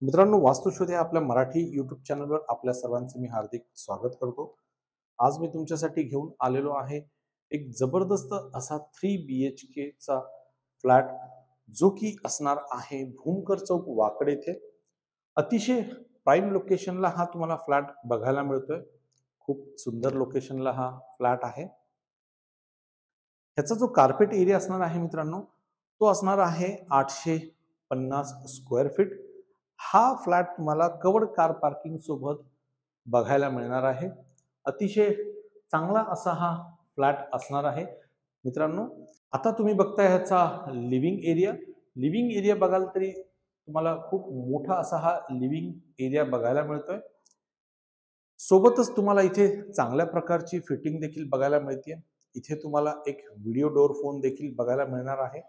मित्रांनो, वास्तुशोध या आपल्या मराठी यूट्यूब चॅनलवर आपल्या सर्वांचे मी हार्दिक स्वागत करतो. आज मी तुमच्यासाठी घेऊन आलेलो आहे एक जबरदस्त असा 3 BHK चा फ्लॅट, जो की असणार आहे भूमकर चौक वाकड येथे. अतिशय प्राईम लोकेशनला हा तुम्हाला फ्लॅट बघायला मिळतोय. खूप सुंदर लोकेशनला हा फ्लॅट आहे. ह्याचा जो कार्पेट एरिया असणार आहे मित्रांनो, तो असणार आहे 850 स्क्वेअर फीट. हा फ्लॅट तुम्हाला कवर्ड कार पार्किंग सोबत बघायला मिळणार आहे. अतिशय चांगला असा हा फ्लॅट असणार आहे मित्रांनो. आता तुम्ही बघताय ह्याचा लिव्हिंग एरिया. लिव्हिंग एरिया बघाल तरी तुम्हाला खूप मोठा असा हा लिव्हिंग एरिया बघायला मिळतोय. सोबतच तुम्हाला इथे चांगल्या प्रकारची फिटिंग देखील बघायला मिळते. इथे तुम्हाला एक व्हिडिओ डोअर फोन देखील बघायला मिळणार आहे.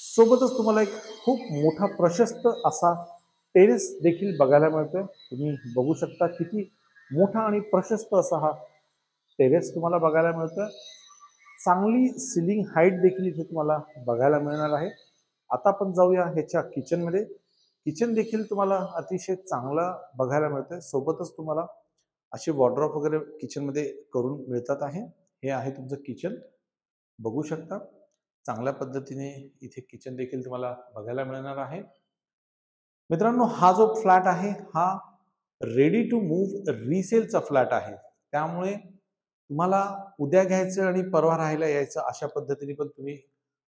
सोबतच तुम्हाला एक खूप मोठा प्रशस्त असा टेरेस देखील बघायला मिळतोय. तुम्ही बघू शकता किती मोठा आणि प्रशस्त असा हा टेरेस तुम्हाला बघायला मिळतोय. चांगली सिलिंग हाईट देखील इथे तुम्हाला बघायला मिळणार आहे. आता आपण जाऊया ह्याच्या किचनमध्ये. किचन देखील तुम्हाला अतिशय चांगला बघायला मिळतोय. सोबतच तुम्हाला असे वॉर्डरोब वगैरे किचनमध्ये करून मिळतात आहे. हे आहे तुमचं किचन, बघू शकता. चांगल्या पद्धतीने इथे किचन देखील तुम्हाला बघायला मिळणार आहे. मित्रांनो, हा जो फ्लॅट आहे हा रेडी टू मूव्ह रिसेलचा फ्लॅट आहे. त्यामुळे तुम्हाला उद्या घ्यायचं आणि परवा राहायला यायचं अशा पद्धतीने पण तुम्ही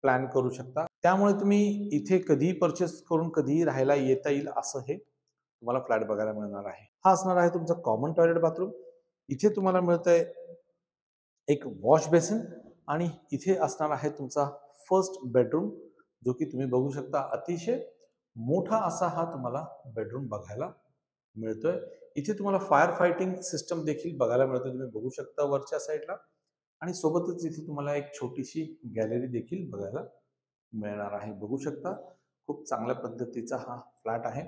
प्लॅन करू शकता. त्यामुळे तुम्ही इथे कधीही परचेस करून कधीही राहायला येता येईल असं हे तुम्हाला फ्लॅट बघायला मिळणार आहे. हा असणार आहे तुमचा कॉमन टॉयलेट बाथरूम. इथे तुम्हाला मिळतंय एक वॉश बेसिन आणि इथे असणार आहे तुमचा फर्स्ट बेडरूम, जो की तुम्ही बघू शकता. अतिशय मोठा असा हा तुम्हाला बेडरूम बघायला मिळतोय. इथे तुम्हाला फायर फायटिंग सिस्टम देखील बघायला मिळतोय. तुम्ही बघू शकता वरच्या साईडला. आणि सोबतच इथे तुम्हाला एक छोटीशी गॅलरी देखील बघायला मिळणार आहे. बघू शकता खूप चांगल्या पद्धतीचा हा फ्लॅट आहे.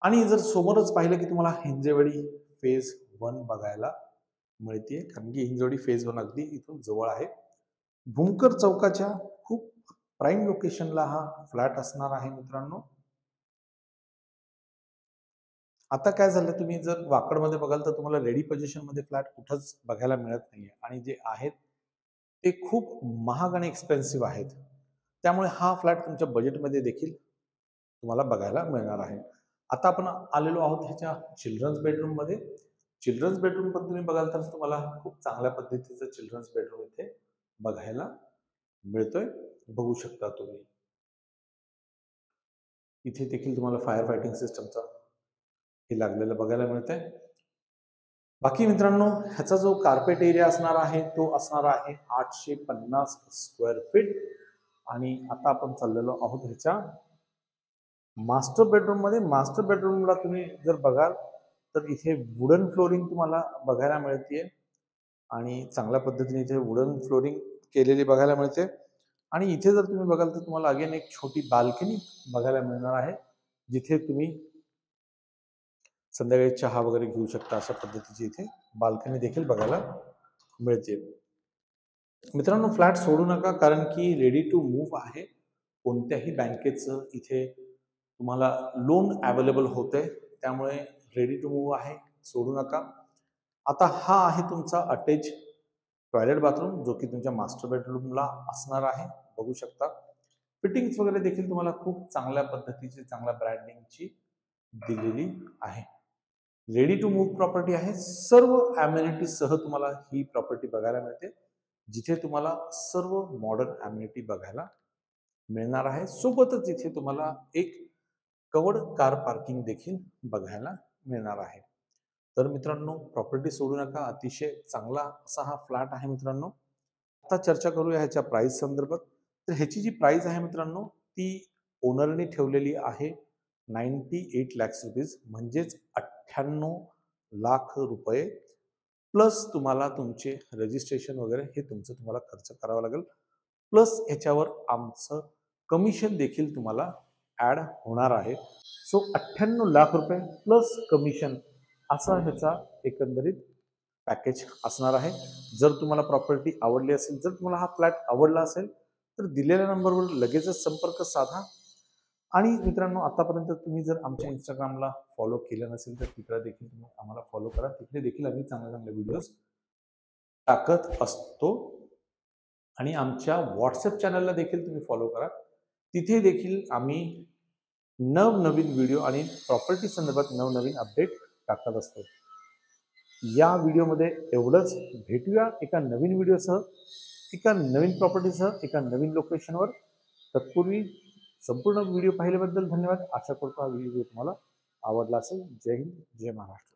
आणि जर समोरच पाहिलं की तुम्हाला हिंजेवाडी फेज 1 बघायला मिळते, कारण की हिंजवडी फेज 1 अगदी इथून जवळ आहे. भूमकर चौकाच्या खूप प्राईम लोकेशनला हा फ्लॅट असणार आहे मित्रांनो. आता काय झालं, तुम्ही जर वाकडमध्ये बघाल तर तुम्हाला रेडी पोझिशनमध्ये फ्लॅट कुठंच बघायला मिळत नाहीये आणि जे आहेत ते खूप महाग आणि एक्सपेन्सिव्ह आहेत. त्यामुळे हा फ्लॅट तुमच्या बजेटमध्ये देखील तुम्हाला बघायला मिळणार आहे. आता आपण आलेलो आहोत ह्याच्या चिल्ड्रन्स बेडरूममध्ये. चिल्ड्रन्स बेडरूम पण तुम्ही बघाल तर तुम्हाला खूप चांगल्या पद्धतीचं चिल्ड्रन्स बेडरूम इथे बघायला मिळतोय. बघू शकता तुम्ही. इथे देखील तुम्हाला फायर फायटिंग सिस्टमचा हे लागलेलं बघायला मिळतंय. बाकी मित्रांनो, ह्याचा जो कार्पेट एरिया असणार आहे तो असणार आहे 850 स्क्वेअर फीट. आणि आता आपण चाललेलो आहोत ह्याच्या मास्टर बेडरूम मध्ये. मास्टर बेडरूमला तुम्ही जर बघाल तर इथे वुडन फ्लोरिंग तुम्हाला बघायला मिळते आणि चांगल्या पद्धतीने इथे वुडन फ्लोरिंग केलेली बघायला मिळते. आणि इथे जर तुम्ही बघाल तर तुम्हाला अगेन एक छोटी बाल्कनी बघायला मिळणार आहे, जिथे तुम्ही संध्याकाळी चहा वगैरे घेऊ शकता. अशा पद्धतीची इथे बाल्कनी देखील बघायला मिळते. मित्रांनो, फ्लॅट सोडू नका, कारण की रेडी टू मूव्ह आहे. कोणत्याही बँकेचं इथे तुम्हाला लोन अवेलेबल होतंय. त्यामुळे रेडी टू मूव्ह आहे, सोडू नका. आता हा आहे तुमचा अटॅच टॉयलेट बाथरूम, जो की तुमच्या मास्टर बेडरूमला असणार आहे. बघू शकता फिटिंग्स वगैरे देखील तुम्हाला खूप चांगल्या पद्धतीची, चांगल्या ब्रँडिंगची दिलेली आहे. रेडी टू मूव्ह प्रॉपर्टी आहे. सर्व अम्युनिटी सह तुम्हाला ही प्रॉपर्टी बघायला मिळते, जिथे तुम्हाला सर्व मॉडर्न अम्युनिटी बघायला मिळणार आहे. सोबतच इथे तुम्हाला एक कवर्ड कार पार्किंग देखील बघायला मिळणार आहे. तर मित्रांनो, प्रॉपर्टी सोडू नका. अतिशय चांगला असा हा फ्लॅट आहे मित्रांनो. आता चर्चा करूया ह्याच्या प्राइस संदर्भात. तर ह्याची जी प्राइस आहे मित्रांनो, ती ओनरने ठेवलेली आहे 98 lakhs रुपीज, म्हणजेच 98 लाख रुपये. प्लस तुम्हाला तुमचे रजिस्ट्रेशन वगैरे हे तुमचं तुम्हाला खर्च करावा लागेल. प्लस ह्याच्यावर आमचं कमिशन देखील तुम्हाला ॲड होणार आहे. सो 98 लाख रुपये प्लस कमिशन असा ह्याचा एकंदरीत पॅकेज असणार आहे. जर तुम्हाला प्रॉपर्टी आवडली असेल, जर तुम्हाला हा फ्लॅट आवडला असेल, तर दिलेल्या नंबरवर लगेचच संपर्क साधा आणि मित्रांनो, आतापर्यंत तुम्ही जर आमच्या इंस्टाग्रामला फॉलो केलं नसेल तर तिकडे देखील तुम्ही आम्हाला फॉलो करा. तिकडे देखील आम्ही चांगले चांगले व्हिडिओज टाकत असतो. आणि आमच्या व्हॉट्सअप चॅनलला देखील तुम्ही फॉलो करा. तिथे देखील आम्ही नवनवीन व्हिडिओ आणि प्रॉपर्टी संदर्भात नवनवीन अपडेट टाकत असतो. या व्हिडिओमध्ये एवढंच. भेटूया एका नवीन व्हिडिओसह, एका नवीन प्रॉपर्टीसह, एका नवीन लोकेशनवर. तत्पूर्वी संपूर्ण व्हिडिओ पाहिल्याबद्दल धन्यवाद. आशा करतो हा व्हिडिओ तुम्हाला आवडला असेल. जय हिंद, जय महाराष्ट्र.